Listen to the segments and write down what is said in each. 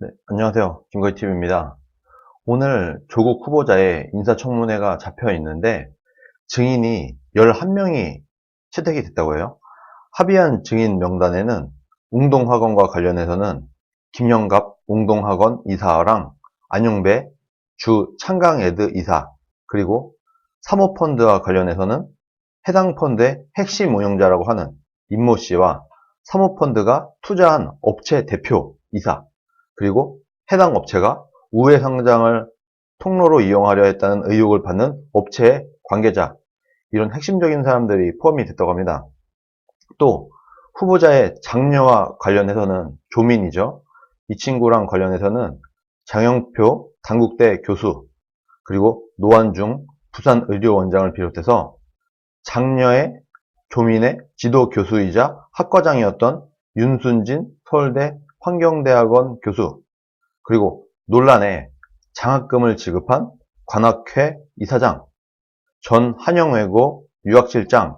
네, 안녕하세요. 김거희TV입니다. 오늘 조국 후보자의 인사청문회가 잡혀 있는데 증인이 11명이 채택이 됐다고 해요. 합의한 증인 명단에는 웅동학원과 관련해서는 김영갑 웅동학원 이사랑 안용배 주 창강에드 이사, 그리고 사모펀드와 관련해서는 해당 펀드의 핵심 운영자라고 하는 임모 씨와 사모펀드가 투자한 업체 대표 이사, 그리고 해당 업체가 우회 상장을 통로로 이용하려 했다는 의혹을 받는 업체의 관계자, 이런 핵심적인 사람들이 포함이 됐다고 합니다. 또 후보자의 장녀와 관련해서는 조민이죠. 이 친구랑 관련해서는 장영표 단국대 교수, 그리고 노환중 부산의료원장을 비롯해서 장녀의 조민의 지도 교수이자 학과장이었던 윤순진 서울대 환경대학원 교수, 그리고 논란에 장학금을 지급한 관악회 이사장, 전 한영외고 유학실장,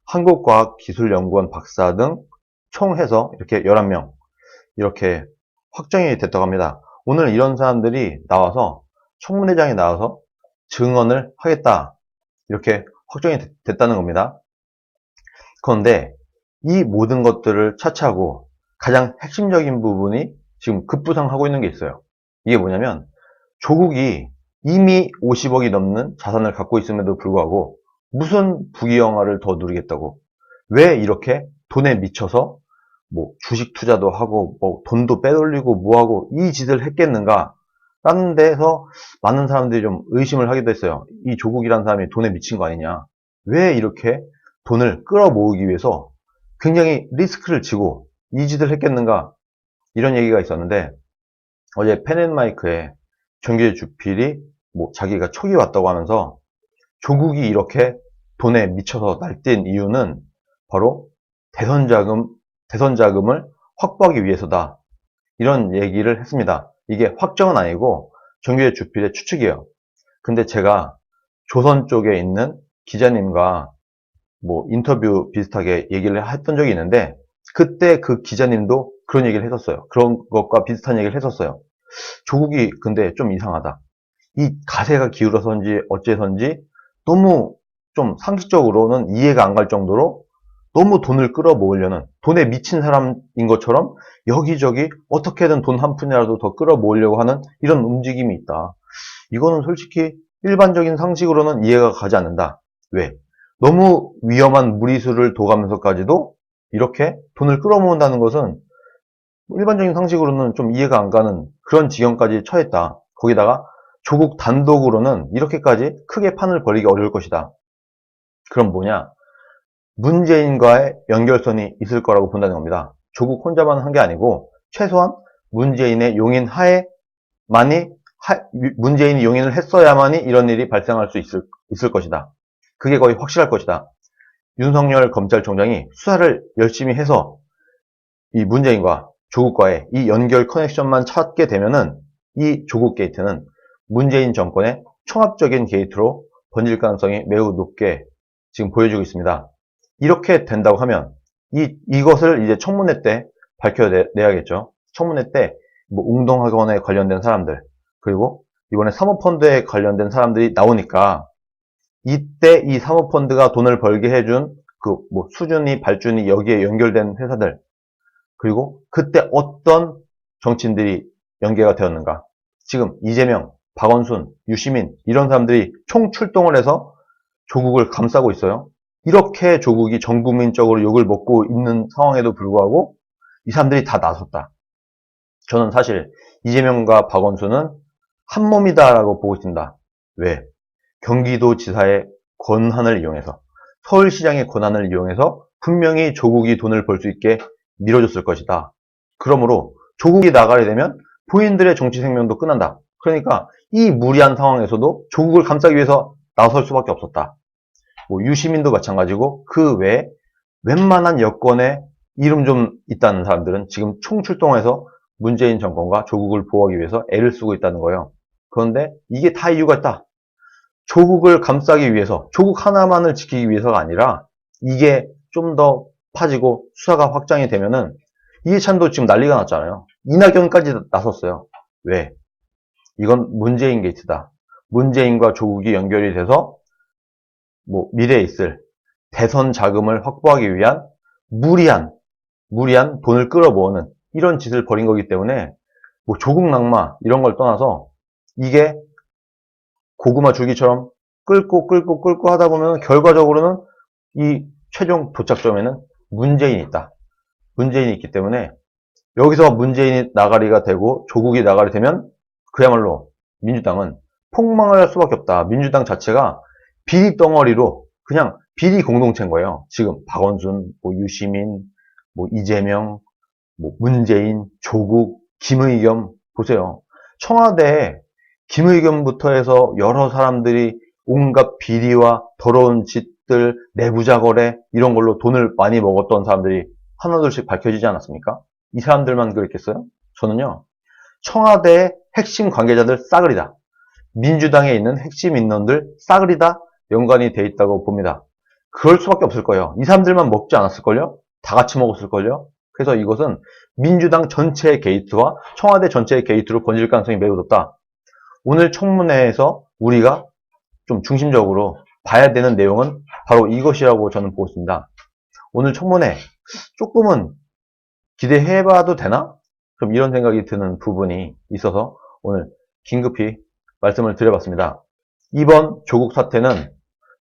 한국과학기술연구원 박사 등 총 해서 이렇게 11명 이렇게 확정이 됐다고 합니다. 오늘 이런 사람들이 나와서 청문회장에 나와서 증언을 하겠다, 이렇게 확정이 됐다는 겁니다. 그런데 이 모든 것들을 차치하고 가장 핵심적인 부분이 지금 급부상하고 있는 게 있어요. 이게 뭐냐면 조국이 이미 50억이 넘는 자산을 갖고 있음에도 불구하고 무슨 부귀영화를 더 누리겠다고, 왜 이렇게 돈에 미쳐서 뭐 주식 투자도 하고 뭐 돈도 빼돌리고 뭐하고 이 짓을 했겠는가 라는 데서 많은 사람들이 좀 의심을 하기도 했어요. 이 조국이라는 사람이 돈에 미친 거 아니냐, 왜 이렇게 돈을 끌어모으기 위해서 굉장히 리스크를 지고 이 짓을 했겠는가, 이런 얘기가 있었는데 어제 펜앤마이크에 정규재 주필이 뭐 자기가 촉이 왔다고 하면서 조국이 이렇게 돈에 미쳐서 날뛴 이유는 바로 대선 자금을 확보하기 위해서다, 이런 얘기를 했습니다. 이게 확정은 아니고 정규재 주필의 추측이에요. 근데 제가 조선 쪽에 있는 기자님과 뭐 인터뷰 비슷하게 얘기를 했던 적이 있는데 그때 그 기자님도 그런 얘기를 했었어요. 그런 것과 비슷한 얘기를 했었어요. 조국이 근데 좀 이상하다, 이 가세가 기울어서인지 어째서인지 너무 좀 상식적으로는 이해가 안 갈 정도로 너무 돈을 끌어모으려는, 돈에 미친 사람인 것처럼 여기저기 어떻게든 돈 한 푼이라도 더 끌어모으려고 하는 이런 움직임이 있다. 이거는 솔직히 일반적인 상식으로는 이해가 가지 않는다. 왜? 너무 위험한 무리수를 둬가면서까지도 이렇게 돈을 끌어모은다는 것은 일반적인 상식으로는 좀 이해가 안 가는 그런 지경까지 처했다. 거기다가 조국 단독으로는 이렇게까지 크게 판을 벌이기 어려울 것이다. 그럼 뭐냐? 문재인과의 연결선이 있을 거라고 본다는 겁니다. 조국 혼자만 한 게 아니고 최소한 문재인의 용인 문재인이 용인을 했어야만이 이런 일이 발생할 수 있을 것이다. 그게 거의 확실할 것이다. 윤석열 검찰총장이 수사를 열심히 해서 이 문재인과 조국과의 이 연결 커넥션만 찾게 되면은 이 조국 게이트는 문재인 정권의 총합적인 게이트로 번질 가능성이 매우 높게 지금 보여지고 있습니다. 이렇게 된다고 하면 이것을 이제 청문회 때 밝혀내야겠죠. 청문회 때 뭐 웅동학원에 관련된 사람들, 그리고 이번에 사모펀드에 관련된 사람들이 나오니까 이때 이 사모펀드가 돈을 벌게 해준 그 뭐 수준이 발준이 여기에 연결된 회사들, 그리고 그때 어떤 정치인들이 연계가 되었는가. 지금 이재명, 박원순, 유시민 이런 사람들이 총출동을 해서 조국을 감싸고 있어요. 이렇게 조국이 전 국민적으로 욕을 먹고 있는 상황에도 불구하고 이 사람들이 다 나섰다. 저는 사실 이재명과 박원순은 한 몸이다라고 보고 있습니다. 왜? 경기도지사의 권한을 이용해서, 서울시장의 권한을 이용해서 분명히 조국이 돈을 벌 수 있게 밀어줬을 것이다. 그러므로 조국이 나가게 되면 본인들의 정치 생명도 끝난다. 그러니까 이 무리한 상황에서도 조국을 감싸기 위해서 나설 수밖에 없었다. 뭐 유시민도 마찬가지고 그 외에 웬만한 여권에 이름 좀 있다는 사람들은 지금 총출동해서 문재인 정권과 조국을 보호하기 위해서 애를 쓰고 있다는 거예요. 그런데 이게 다 이유가 있다. 조국을 감싸기 위해서, 조국 하나만을 지키기 위해서가 아니라 이게 좀 더 파지고 수사가 확장이 되면은 이해찬도 지금 난리가 났잖아요. 이낙연까지 나섰어요. 왜? 이건 문재인 게이트다. 문재인과 조국이 연결이 돼서 뭐 미래에 있을 대선 자금을 확보하기 위한 무리한 돈을 끌어모으는 이런 짓을 벌인 거기 때문에 뭐 조국 낙마 이런 걸 떠나서 이게 고구마 줄기처럼 끌고 하다 보면 결과적으로는 이 최종 도착점에는 문재인이 있다. 문재인이 있기 때문에 여기서 문재인이 나가리가 되고 조국이 나가리 되면 그야말로 민주당은 폭망을 할 수밖에 없다. 민주당 자체가 비리 덩어리로 그냥 비리 공동체인 거예요. 지금 박원순, 뭐 유시민, 뭐 이재명, 뭐 문재인, 조국, 김의겸 보세요. 청와대에 김의겸부터 해서 여러 사람들이 온갖 비리와 더러운 짓들, 내부자 거래 이런 걸로 돈을 많이 먹었던 사람들이 하나둘씩 밝혀지지 않았습니까? 이 사람들만 그랬겠어요? 저는요. 청와대의 핵심 관계자들 싸그리다. 민주당에 있는 핵심 인원들 싸그리다 연관이 돼 있다고 봅니다. 그럴 수밖에 없을 거예요. 이 사람들만 먹지 않았을걸요? 다 같이 먹었을걸요? 그래서 이것은 민주당 전체의 게이트와 청와대 전체의 게이트로 번질 가능성이 매우 높다. 오늘 청문회에서 우리가 좀 중심적으로 봐야 되는 내용은 바로 이것이라고 저는 보고 있습니다. 오늘 청문회 조금은 기대해봐도 되나? 그럼 이런 생각이 드는 부분이 있어서 오늘 긴급히 말씀을 드려봤습니다. 이번 조국 사태는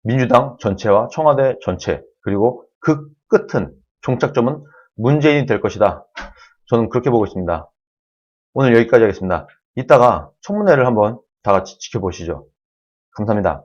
민주당 전체와 청와대 전체 그리고 그 끝은 종착점은 문재인이 될 것이다. 저는 그렇게 보고 있습니다. 오늘 여기까지 하겠습니다. 이따가 청문회를 한번 다 같이 지켜보시죠. 감사합니다.